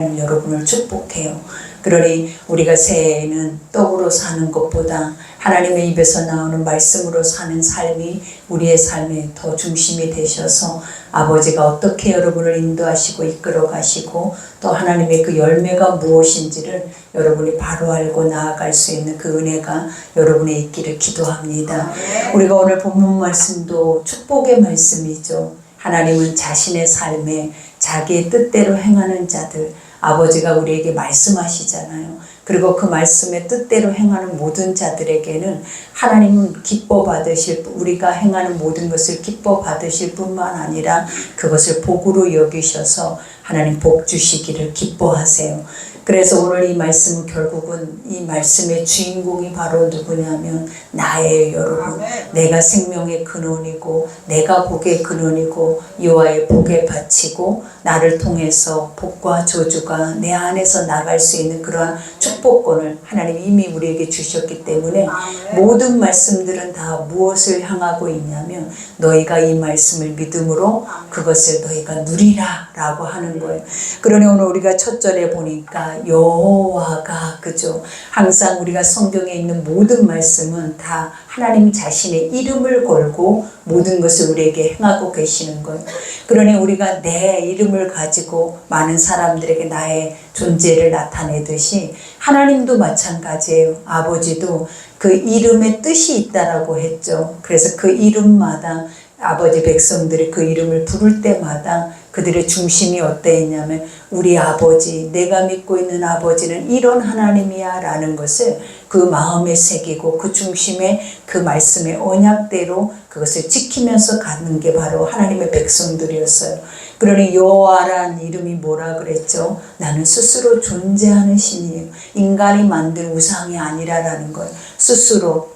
여러분을 축복해요. 그러니 우리가 새해에는 떡으로 사는 것보다 하나님의 입에서 나오는 말씀으로 사는 삶이 우리의 삶의 더 중심이 되셔서 아버지가 어떻게 여러분을 인도하시고 이끌어 가시고 또 하나님의 그 열매가 무엇인지를 여러분이 바로 알고 나아갈 수 있는 그 은혜가 여러분에 있기를 기도합니다. 우리가 오늘 본문 말씀도 축복의 말씀이죠. 하나님은 자신의 삶에 자기의 뜻대로 행하는 자들, 아버지가 우리에게 말씀하시잖아요. 그리고 그 말씀의 뜻대로 행하는 모든 자들에게는 하나님은 기뻐 받으실, 우리가 행하는 모든 것을 기뻐 받으실 뿐만 아니라 그것을 복으로 여기셔서 하나님 복 주시기를 기뻐하세요. 그래서 오늘 이 말씀은 결국은 이 말씀의 주인공이 바로 누구냐면 나예요, 여러분. 내가 생명의 근원이고 내가 복의 근원이고 여호와의 복에 바치고 나를 통해서 복과 저주가 내 안에서 나갈 수 있는 그러한 축복권을 하나님이 이미 우리에게 주셨기 때문에 모든 말씀들은 다 무엇을 향하고 있냐면 너희가 이 말씀을 믿음으로 그것을 너희가 누리라 라고 하는 거예요. 그러니 오늘 우리가 첫 절에 보니까 여호와가, 그죠? 항상 우리가 성경에 있는 모든 말씀은 다 하나님 자신의 이름을 걸고 모든 것을 우리에게 행하고 계시는 거예요. 그러니 우리가 내 이름을 가지고 많은 사람들에게 나의 존재를 나타내듯이 하나님도 마찬가지예요. 아버지도 그 이름의 뜻이 있다라고 했죠. 그래서 그 이름마다 아버지 백성들이 그 이름을 부를 때마다 그들의 중심이 어떠했냐면 우리 아버지, 내가 믿고 있는 아버지는 이런 하나님이야 라는 것을 그 마음에 새기고 그 중심에 그 말씀의 언약대로 그것을 지키면서 가는 게 바로 하나님의 백성들이었어요. 그러니 여호와란 이름이 뭐라 그랬죠? 나는 스스로 존재하는 신이에요. 인간이 만든 우상이 아니라라는 거예요. 스스로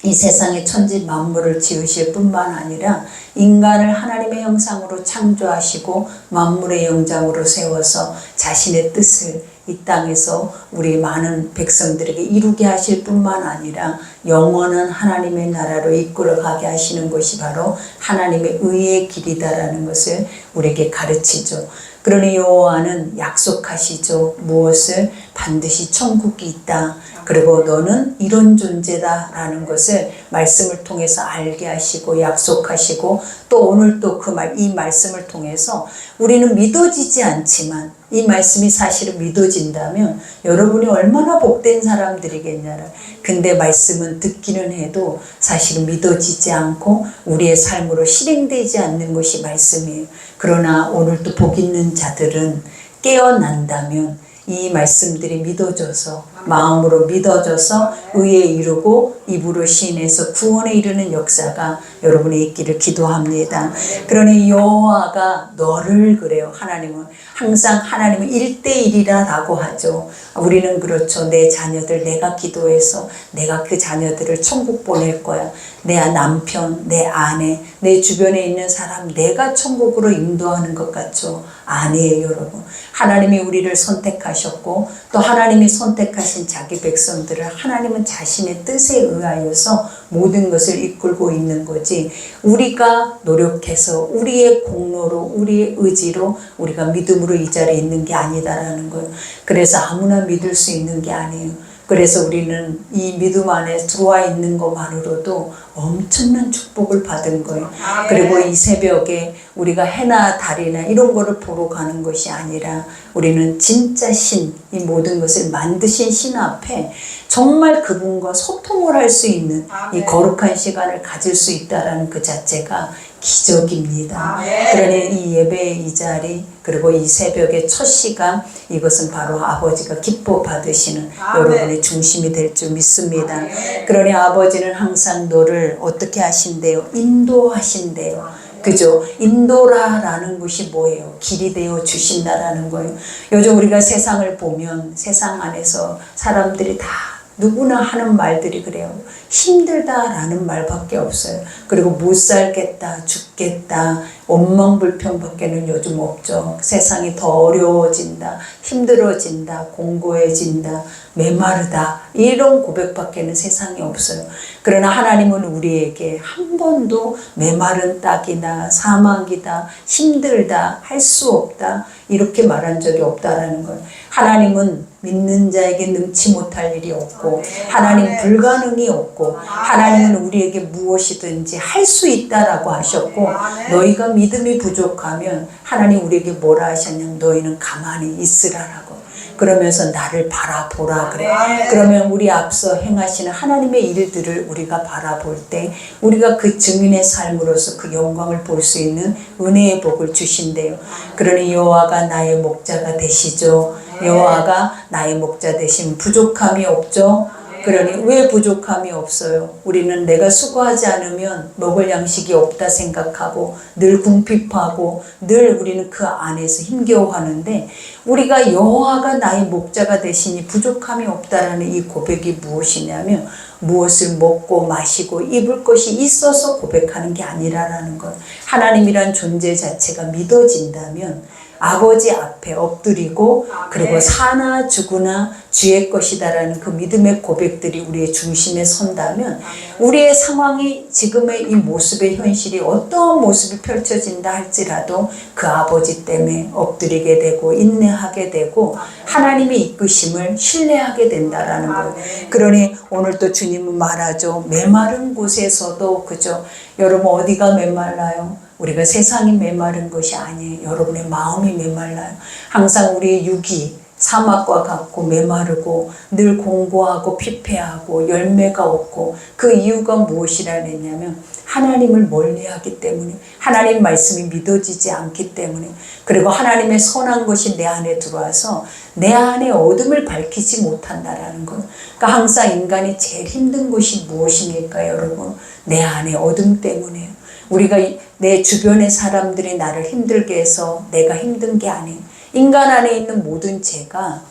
이 세상의 천지 만물을 지으실 뿐만 아니라 인간을 하나님의 형상으로 창조하시고 만물의 영장으로 세워서 자신의 뜻을 이 땅에서 우리 많은 백성들에게 이루게 하실 뿐만 아니라 영원한 하나님의 나라로 이끌어가게 하시는 것이 바로 하나님의 의의 길이다라는 것을 우리에게 가르치죠. 그러니 여호와는 약속하시죠. 무엇을? 반드시 천국이 있다. 그리고 너는 이런 존재다 라는 것을 말씀을 통해서 알게 하시고 약속하시고 또 오늘 또 이 말씀을 통해서 우리는 믿어지지 않지만 이 말씀이 사실은 믿어진다면 여러분이 얼마나 복된 사람들이겠냐라. 근데 말씀은 듣기는 해도 사실은 믿어지지 않고 우리의 삶으로 실행되지 않는 것이 말씀이에요. 그러나 오늘 또 복 있는 자들은 깨어난다면 이 말씀들이 믿어져서 마음으로 믿어져서 의에 이르고 입으로 시인해서 구원에 이르는 역사가 여러분에 있기를 기도합니다. 그러니 여호와가 너를 그래요. 하나님은 항상 하나님은 1대1이라고 하죠. 우리는 그렇죠. 내 자녀들 내가 기도해서 내가 그 자녀들을 천국 보낼 거야. 내 남편, 내 아내, 내 주변에 있는 사람 내가 천국으로 인도하는 것 같죠. 아니에요, 여러분. 하나님이 우리를 선택하셨고 또 하나님이 선택하신 자기 백성들을 하나님은 자신의 뜻에 의하여서 모든 것을 이끌고 있는 거지 우리가 노력해서 우리의 공로로 우리의 의지로 우리가 믿음으로 이 자리에 있는 게 아니다라는 거예요. 그래서 아무나 믿을 수 있는 게 아니에요. 그래서 우리는 이 믿음 안에 들어와 있는 것만으로도 엄청난 축복을 받은 거예요. 그리고 이 새벽에 우리가 해나 달이나 이런 거를 보러 가는 것이 아니라 우리는 진짜 신, 이 모든 것을 만드신 신 앞에 정말 그분과 소통을 할 수 있는 이 거룩한 시간을 가질 수 있다는 그 자체가 기적입니다. 그러니 이 예배의 이 자리 그리고 이 새벽의 첫 시간 이것은 바로 아버지가 기뻐 받으시는 여러분의 중심이 될 줄 믿습니다. 그러니 아버지는 항상 너를 어떻게 하신대요? 인도하신대요. 그죠? 인도라라는 것이 뭐예요? 길이 되어 주신다라는 거예요. 요즘 우리가 세상을 보면 세상 안에서 사람들이 다 누구나 하는 말들이 그래요. 힘들다라는 말밖에 없어요. 그리고 못 살겠다, 죽겠다, 원망불평밖에는 요즘 없죠. 세상이 더 어려워진다, 힘들어진다, 공고해진다, 메마르다 이런 고백밖에는 세상에 없어요. 그러나 하나님은 우리에게 한 번도 메마른 땅이나 사막이다, 힘들다, 할 수 없다 이렇게 말한 적이 없다라는 걸. 하나님은 믿는 자에게 능치 못할 일이 없고 하나님 불가능이 없고 하나님은 우리에게 무엇이든지 할 수 있다라고 하셨고 너희가 믿음이 부족하면 하나님 우리에게 뭐라 하셨냐면 너희는 가만히 있으라라고. 그러면서 나를 바라보라 그래. 그러면 우리 앞서 행하시는 하나님의 일들을 우리가 바라볼 때 우리가 그 증인의 삶으로서 그 영광을 볼 수 있는 은혜의 복을 주신대요. 그러니 여호와가 나의 목자가 되시죠. 여호와가 나의 목자 되시면 부족함이 없죠. 그러니 왜 부족함이 없어요? 우리는 내가 수고하지 않으면 먹을 양식이 없다 생각하고 늘 궁핍하고 늘 우리는 그 안에서 힘겨워하는데 우리가 여호와가 나의 목자가 되시니 부족함이 없다라는 이 고백이 무엇이냐면 무엇을 먹고 마시고 입을 것이 있어서 고백하는 게 아니라라는 것. 하나님이란 존재 자체가 믿어진다면 아버지 앞에 엎드리고 그리고 사나 죽으나 주의 것이다라는 그 믿음의 고백들이 우리의 중심에 선다면 우리의 상황이 지금의 이 모습의 현실이 어떤 모습이 펼쳐진다 할지라도 그 아버지 때문에 엎드리게 되고 인내하게 되고 하나님의 이끄심을 신뢰하게 된다라는 거예요. 그러니 오늘 또 주님은 말하죠. 메마른 곳에서도 그죠. 여러분 어디가 메말라요? 우리가 세상이 메마른 것이 아니에요. 여러분의 마음이 메말라요. 항상 우리의 육이 사막과 같고 메마르고 늘 공고하고 피폐하고 열매가 없고 그 이유가 무엇이라 했냐면 하나님을 멀리하기 때문에 하나님 말씀이 믿어지지 않기 때문에 그리고 하나님의 선한 것이 내 안에 들어와서 내 안에 어둠을 밝히지 못한다라는 것. 그러니까 항상 인간이 제일 힘든 것이 무엇입니까 여러분? 내 안에 어둠 때문에요. 우리가 내 주변의 사람들이 나를 힘들게 해서 내가 힘든 게 아니에요. 인간 안에 있는 모든 죄가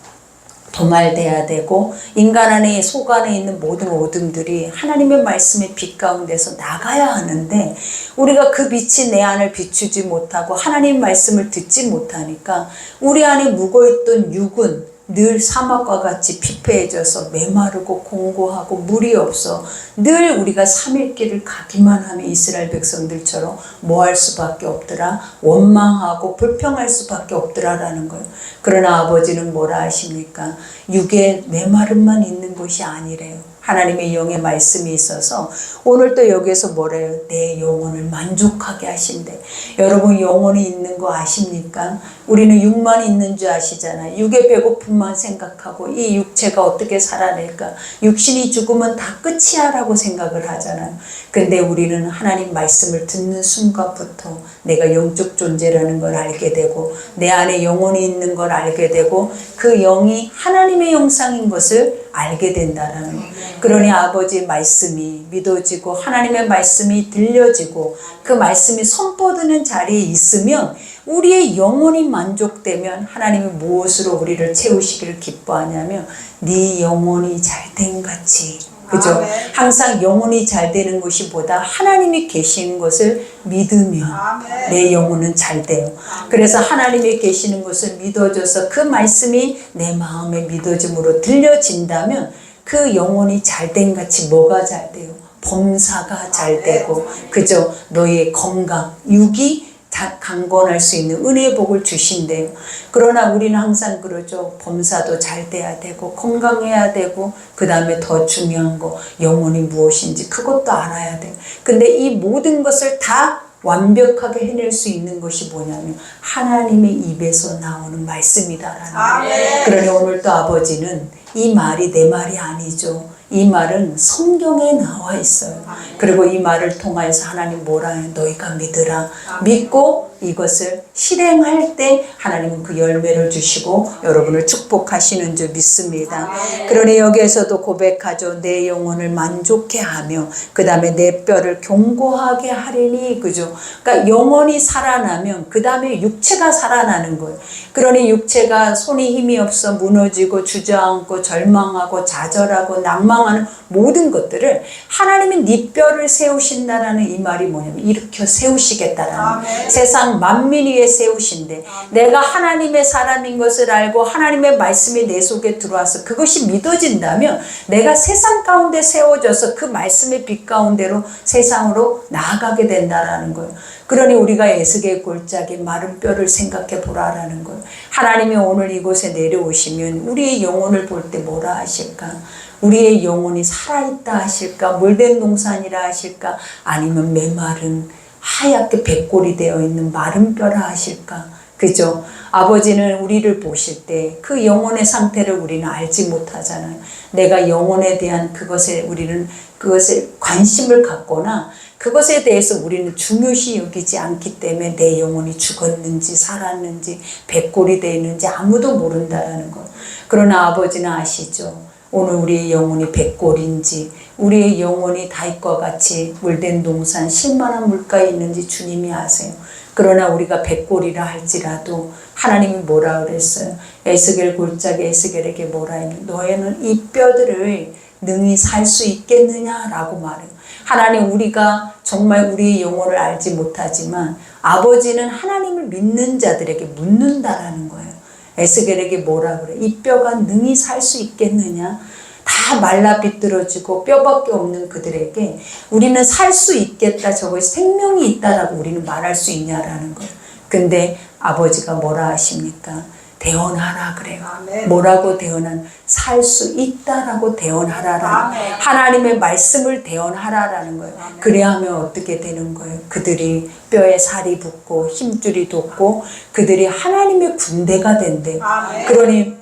도말돼야 되고 인간 안에 속 안에 있는 모든 어둠들이 하나님의 말씀의 빛 가운데서 나가야 하는데 우리가 그 빛이 내 안을 비추지 못하고 하나님 말씀을 듣지 못하니까 우리 안에 묵어있던 육은 늘 사막과 같이 피폐해져서 메마르고 공고하고 물이 없어 늘 우리가 3일 길을 가기만 하면 이스라엘 백성들처럼 뭐 할 수밖에 없더라. 원망하고 불평할 수밖에 없더라라는 거예요. 그러나 아버지는 뭐라 하십니까? 육에 메마름만 있는 것이 아니래요. 하나님의 영의 말씀이 있어서 오늘 또 여기에서 뭐래요? 내 영혼을 만족하게 하신대. 여러분 영혼이 있는 거 아십니까? 우리는 육만 있는 줄 아시잖아요. 육의 배고픔만 생각하고 이 육체가 어떻게 살아낼까? 육신이 죽으면 다 끝이야 라고 생각을 하잖아요. 근데 우리는 하나님 말씀을 듣는 순간부터 내가 영적 존재라는 걸 알게 되고 내 안에 영혼이 있는 걸 알게 되고 그 영이 하나님의 형상인 것을 알게 된다는 거예요. 그러니 아버지의 말씀이 믿어지고 하나님의 말씀이 들려지고 그 말씀이 선포되는 자리에 있으면 우리의 영혼이 만족되면 하나님이 무엇으로 우리를 채우시기를 기뻐하냐면 네 영혼이 잘된 같이 그죠? 아멘. 항상 영혼이 잘 되는 것이보다 하나님이 계시는 것을 믿으면 아멘. 내 영혼은 잘 돼요. 아멘. 그래서 하나님이 계시는 것을 믿어줘서 그 말씀이 내 마음에 믿어짐으로 들려진다면 그 영혼이 잘된 같이 뭐가 잘 돼요? 범사가 잘 되고 그죠? 너의 건강, 육이 강건할 수 있는 은혜의 복을 주신대요. 그러나 우리는 항상 그러죠. 범사도 잘 돼야 되고 건강해야 되고 그 다음에 더 중요한 거 영혼이 무엇인지 그것도 알아야 돼요. 근데 이 모든 것을 다 완벽하게 해낼 수 있는 것이 뭐냐면 하나님의 입에서 나오는 말씀이다라는 거예요. 그러니 오늘 또 아버지는 이 말이 내 말이 아니죠. 이 말은 성경에 나와 있어요. 그리고 이 말을 통하여서 하나님 뭐라 해요? 너희가 믿으라. 믿고 이것을 실행할 때 하나님은 그 열매를 주시고 여러분을 축복하시는 줄 믿습니다. 그러니 여기에서도 고백하죠. 내 영혼을 만족해 하며 그 다음에 내 뼈를 견고하게 하리니 그죠? 그러니까 영혼이 살아나면 그 다음에 육체가 살아나는 거예요. 그러니 육체가 손이 힘이 없어 무너지고 주저앉고 절망하고 좌절하고 낭망하는 모든 것들을 하나님이 네 뼈를 세우신다라는 이 말이 뭐냐면 일으켜 세우시겠다라는 세상 세상 만민 위에 세우신데 내가 하나님의 사람인 것을 알고 하나님의 말씀이 내 속에 들어와서 그것이 믿어진다면 내가 세상 가운데 세워져서 그 말씀의 빛 가운데로 세상으로 나아가게 된다라는 거예요. 그러니 우리가 에스겔 골짜기 마른 뼈를 생각해 보라라는 거예요. 하나님이 오늘 이곳에 내려오시면 우리의 영혼을 볼 때 뭐라 하실까? 우리의 영혼이 살아있다 하실까? 물된 동산이라 하실까? 아니면 메마른 하얗게 백골이 되어 있는 마른 뼈라 하실까? 그죠? 아버지는 우리를 보실 때 그 영혼의 상태를 우리는 알지 못하잖아요. 내가 영혼에 대한 우리는 그것에 관심을 갖거나 그것에 대해서 우리는 중요시 여기지 않기 때문에 내 영혼이 죽었는지 살았는지 백골이 되어 있는지 아무도 모른다라는 것. 그러나 아버지는 아시죠? 오늘 우리의 영혼이 백골인지 우리의 영혼이 다윗과 같이 물된 동산 쉴만한 물가에 있는지 주님이 아세요. 그러나 우리가 백골이라 할지라도 하나님이 뭐라 그랬어요? 에스겔 골짜기 에스겔에게 뭐라 했는? 너희는 이 뼈들을 능히 살 수 있겠느냐라고 말해요. 하나님, 우리가 정말 우리의 영혼을 알지 못하지만 아버지는 하나님을 믿는 자들에게 묻는다라는 거예요. 에스겔에게 뭐라 그래? 이 뼈가 능히 살 수 있겠느냐? 다 말라 비뚤어지고 뼈밖에 없는 그들에게 우리는 살 수 있겠다, 저거 생명이 있다라고 우리는 말할 수 있냐라는 거예요. 근데 아버지가 뭐라 하십니까? 대언하라 그래요. 아멘. 뭐라고 대언한? 살 수 있다라고 대언하라라는 거예요. 하나님의 말씀을 대언하라라는 거예요. 아멘. 그래야 하면 어떻게 되는 거예요? 그들이 뼈에 살이 붙고 힘줄이 돋고 그들이 하나님의 군대가 된대요. 아멘. 그러니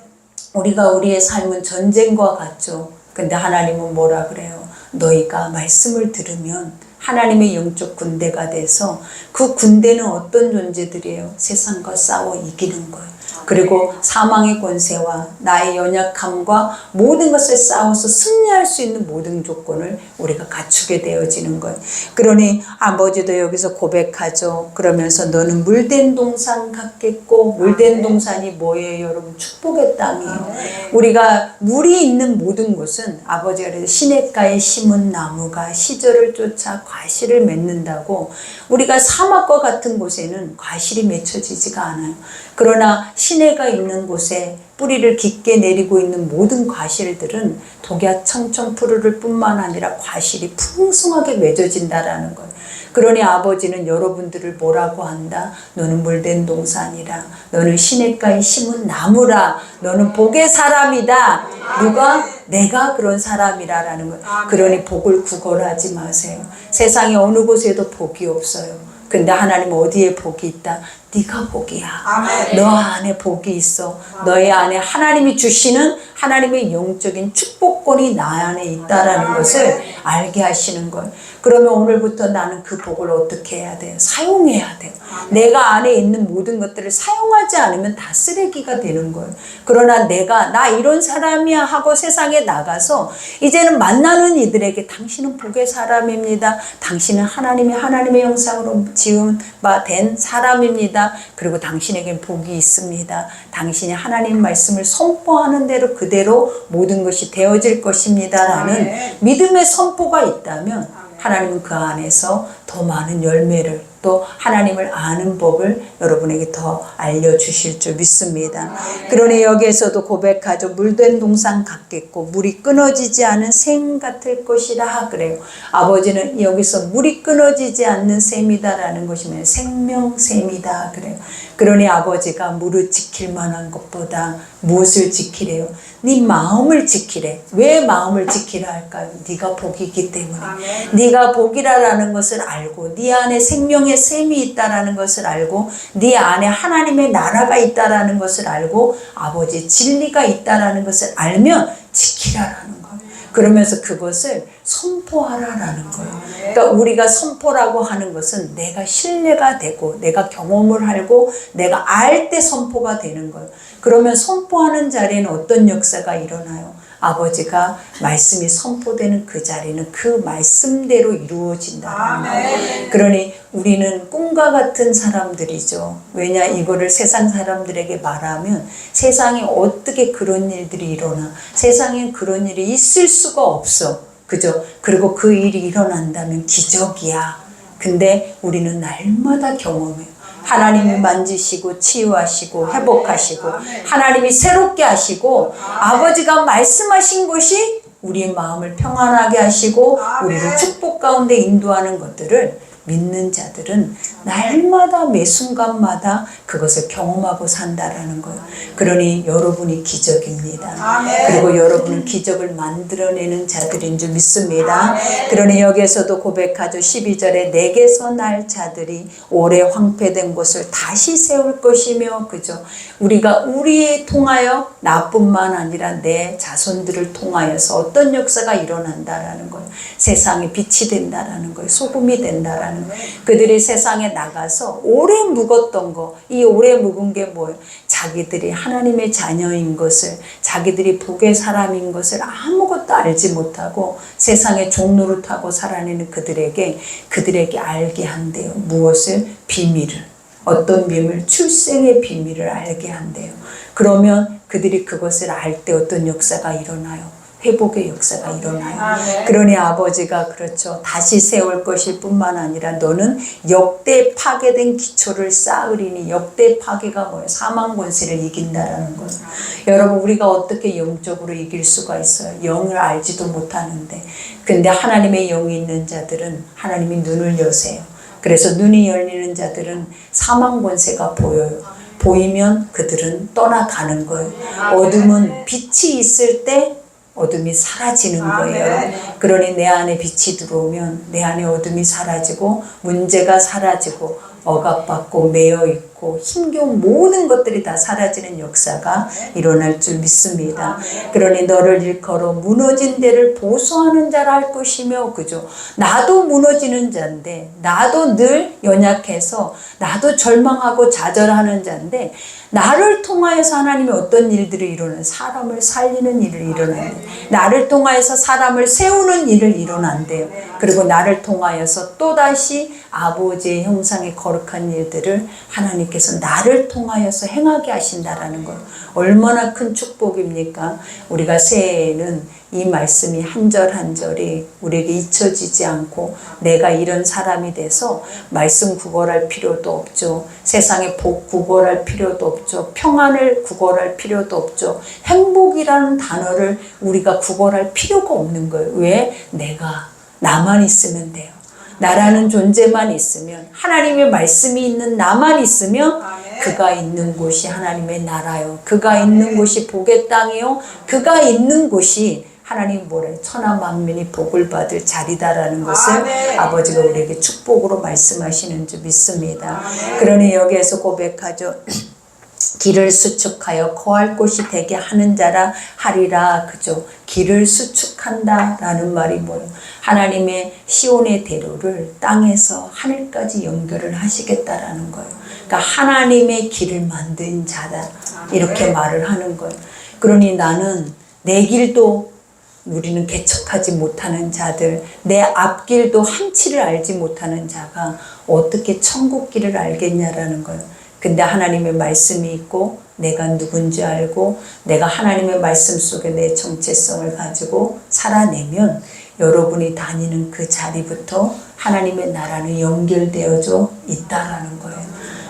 우리가 우리의 삶은 전쟁과 같죠. 근데 하나님은 뭐라 그래요? 너희가 말씀을 들으면 하나님의 영적 군대가 돼서 그 군대는 어떤 존재들이에요? 세상과 싸워 이기는 거예요. 그리고 사망의 권세와 나의 연약함과 모든 것을 싸워서 승리할 수 있는 모든 조건을 우리가 갖추게 되어지는 거예요. 그러니 아버지도 여기서 고백하죠. 그러면서 너는 물된 동산 같겠고, 물된 동산이 뭐예요, 여러분? 축복의 땅이에요. 우리가 물이 있는 모든 곳은 아버지가 그래서 시냇가에 심은 나무가 시절을 쫓아 과실을 맺는다고, 우리가 사막과 같은 곳에는 과실이 맺혀지지가 않아요. 그러나 시내가 있는 곳에 뿌리를 깊게 내리고 있는 모든 과실들은 독야 청청 푸르를 뿐만 아니라 과실이 풍성하게 맺어진다라는 거예요. 그러니 아버지는 여러분들을 뭐라고 한다? 너는 물된 동산이라, 너는 시냇가에 심은 나무라, 너는 복의 사람이다. 누가? 내가 그런 사람이라라는 거예요. 그러니 복을 구걸하지 마세요. 세상에 어느 곳에도 복이 없어요. 근데 하나님 어디에 복이 있다? 네가 복이야. 아멘. 너 안에 복이 있어. 너의 안에 하나님이 주시는 하나님의 영적인 축복권이 나 안에 있다라는 것을 알게 하시는 거예요. 그러면 오늘부터 나는 그 복을 어떻게 해야 돼요? 사용해야 돼요. 내가 안에 있는 모든 것들을 사용하지 않으면 다 쓰레기가 되는 거예요. 그러나 나 이런 사람이야 하고 세상에 나가서 이제는 만나는 이들에게 당신은 복의 사람입니다. 당신은 하나님의 형상으로 지은 바 된 사람입니다. 그리고 당신에겐 복이 있습니다. 당신이 하나님 말씀을 선포하는 대로 그대로 모든 것이 되어질 것입니다. 라는 믿음의 선포가 있다면 하나님은 그 안에서 더 많은 열매를, 또 하나님을 아는 법을 여러분에게 더 알려주실 줄 믿습니다. 그러니 여기에서도 고백하죠. 물된 동산 같겠고 물이 끊어지지 않은 샘 같을 것이라 그래요. 아버지는 여기서 물이 끊어지지 않는 샘이다라는 것이면 생명샘이다 그래요. 그러니 아버지가 물을 지킬 만한 것보다 무엇을 지키래요? 네 마음을 지키래. 왜 마음을 지키라 할까요? 네가 복이기 때문에. 네가 복이라는 것을 알고, 네 안에 생명의 샘이 있다라는 것을 알고, 네 안에 하나님의 나라가 있다라는 것을 알고, 아버지의 진리가 있다라는 것을 알면 지키라라는 거예요. 그러면서 그것을 선포하라라는 거예요. 그러니까 우리가 선포라고 하는 것은 내가 신뢰가 되고, 내가 경험을 하고, 내가 알 때 선포가 되는 거예요. 그러면 선포하는 자리에는 어떤 역사가 일어나요? 아버지가 말씀이 선포되는 그 자리는 그 말씀대로 이루어진다는 거예요. 그러니 우리는 꿈과 같은 사람들이죠. 왜냐, 이거를 세상 사람들에게 말하면 세상에 어떻게 그런 일들이 일어나, 세상에 그런 일이 있을 수가 없어. 그죠? 그리고 그 일이 일어난다면 기적이야. 근데 우리는 날마다 경험해요. 하나님이 만지시고 치유하시고 회복하시고 하나님이 새롭게 하시고 아버지가 말씀하신 것이 우리의 마음을 평안하게 하시고 우리를 축복 가운데 인도하는 것들을 믿는 자들은 날마다 매 순간마다 그것을 경험하고 산다라는 거예요. 그러니 여러분이 기적입니다. 그리고 여러분은 기적을 만들어내는 자들인 줄 믿습니다. 그러니 여기에서도 고백하죠. 12절에 내게서 날 자들이 오래 황폐된 곳을 다시 세울 것이며, 그죠? 우리가 우리에 통하여 나뿐만 아니라 내 자손들을 통하여서 어떤 역사가 일어난다라는 거예요. 세상에 빛이 된다라는 거예요. 소금이 된다라는 거예요. 그들이 세상에 나가서 오래 묵었던 거, 이 오래 묵은 게 뭐예요? 자기들이 하나님의 자녀인 것을, 자기들이 복의 사람인 것을 아무것도 알지 못하고 세상의 종노릇하고 살아내는 그들에게 알게 한대요. 무엇을? 비밀을. 어떤 비밀? 출생의 비밀을 알게 한대요. 그러면 그들이 그것을 알 때 어떤 역사가 일어나요? 회복의 역사가 일어나요. 그러니 아버지가 그렇죠. 다시 세울 것일 뿐만 아니라 너는 역대 파괴된 기초를 쌓으리니, 역대 파괴가 뭐예요? 사망 권세를 이긴다라는 거예요. 여러분, 우리가 어떻게 영적으로 이길 수가 있어요? 영을 알지도 못하는데. 근데 하나님의 영이 있는 자들은 하나님이 눈을 여세요. 그래서 눈이 열리는 자들은 사망 권세가 보여요. 보이면 그들은 떠나가는 거예요. 어둠은 빛이 있을 때 어둠이 사라지는 거예요. 그러니 내 안에 빛이 들어오면 내 안에 어둠이 사라지고 문제가 사라지고 억압받고 매여있고 힘겨운 모든 것들이 다 사라지는 역사가 일어날 줄 믿습니다. 그러니 너를 일컬어 무너진 데를 보수하는 자라 할 것이며, 그죠? 나도 무너지는 자인데, 나도 늘 연약해서 나도 절망하고 좌절하는 자인데, 나를 통하여서 하나님이 어떤 일들을 일어나요? 사람을 살리는 일을 일어나요. 나를 통하여서 사람을 세우는 일을 일어난대요. 그리고 나를 통하여서 또다시 아버지의 형상에 거룩한 일들을 하나님께서 나를 통하여서 행하게 하신다라는 것. 얼마나 큰 축복입니까? 우리가 새해에는 이 말씀이 한 절 한 절이 우리에게 잊혀지지 않고 내가 이런 사람이 돼서 말씀 구걸할 필요도 없죠. 세상의 복 구걸할 필요도 없죠. 평안을 구걸할 필요도 없죠. 행복이라는 단어를 우리가 구걸할 필요가 없는 거예요. 왜? 나만 있으면 돼요. 나라는 존재만 있으면, 하나님의 말씀이 있는 나만 있으면 그가 있는 곳이 하나님의 나라요. 그가 있는 곳이 복의 땅이요. 그가 있는 곳이 하나님 뭐래? 천하 만민이 복을 받을 자리다라는 것을 아버지가 우리에게 축복으로 말씀하시는 줄 믿습니다. 그러니 여기에서 고백하죠. 길을 수축하여 거할 곳이 되게 하는 자라 하리라. 그죠? 길을 수축한다라는 말이 뭐예요? 하나님의 시온의 대로를 땅에서 하늘까지 연결을 하시겠다라는 거예요. 그러니까 하나님의 길을 만든 자다, 이렇게 말을 하는 거예요. 그러니 나는 내 길도 우리는 개척하지 못하는 자들, 내 앞길도 한치를 알지 못하는 자가 어떻게 천국 길을 알겠냐라는 거예요. 근데 하나님의 말씀이 있고 내가 누군지 알고 내가 하나님의 말씀 속에 내 정체성을 가지고 살아내면 여러분이 다니는 그 자리부터 하나님의 나라는 연결되어져 있다라는 거예요.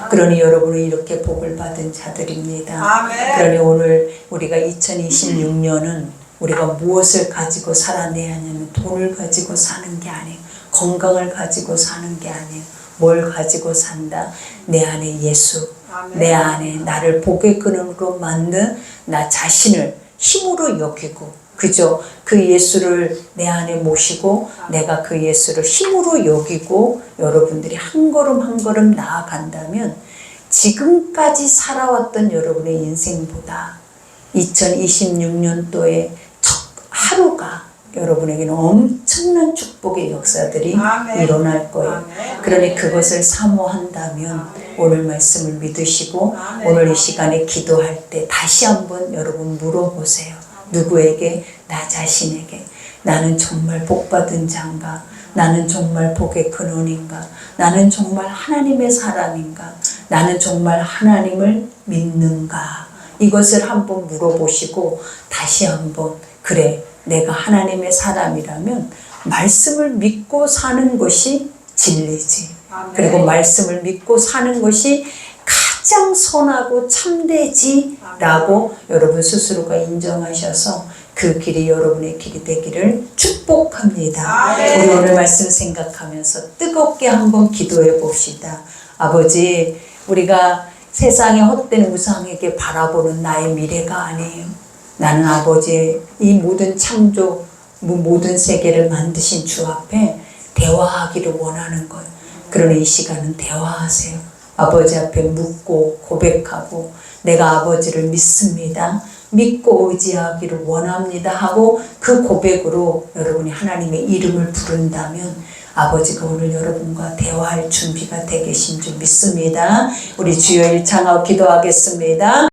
그러니 여러분은 이렇게 복을 받은 자들입니다. 그러니 오늘 우리가 2026년은 우리가 무엇을 가지고 살아내야 하냐면 돈을 가지고 사는 게 아니에요. 건강을 가지고 사는 게 아니에요. 뭘 가지고 산다? 내 안에 예수, 내 안에 나를 복의 근원으로 만든 나 자신을 힘으로 여기고, 그죠? 그 예수를 내 안에 모시고 내가 그 예수를 힘으로 여기고 여러분들이 한 걸음 한 걸음 나아간다면 지금까지 살아왔던 여러분의 인생보다 2026년도의 첫 하루가 여러분에게는 엄청난 축복의 역사들이 일어날 거예요. 그러니 그것을 사모한다면 오늘 말씀을 믿으시고 오늘 이 시간에 기도할 때 다시 한번 여러분 물어보세요. 누구에게? 나 자신에게. 나는 정말 복받은 자인가? 나는 정말 복의 근원인가? 나는 정말 하나님의 사람인가? 나는 정말 하나님을 믿는가? 이것을 한번 물어보시고 다시 한번, 그래, 내가 하나님의 사람이라면 말씀을 믿고 사는 것이 진리지. 그리고 말씀을 믿고 사는 것이 가장 선하고 참되지라고 여러분 스스로가 인정하셔서 그 길이 여러분의 길이 되기를 축복합니다. 우리 오늘 말씀 생각하면서 뜨겁게 한번 기도해 봅시다. 아버지, 우리가 세상의 헛된 우상에게 바라보는 나의 미래가 아니에요. 나는 아버지, 이 모든 창조, 모든 세계를 만드신 주 앞에 대화하기를 원하는 거예요. 그러니 이 시간은 대화하세요. 아버지 앞에 묻고 고백하고 내가 아버지를 믿습니다. 믿고 의지하기를 원합니다 하고 그 고백으로 여러분이 하나님의 이름을 부른다면 아버지가 오늘 여러분과 대화할 준비가 되게 계신 줄 믿습니다. 우리 주여 일창하고 기도하겠습니다.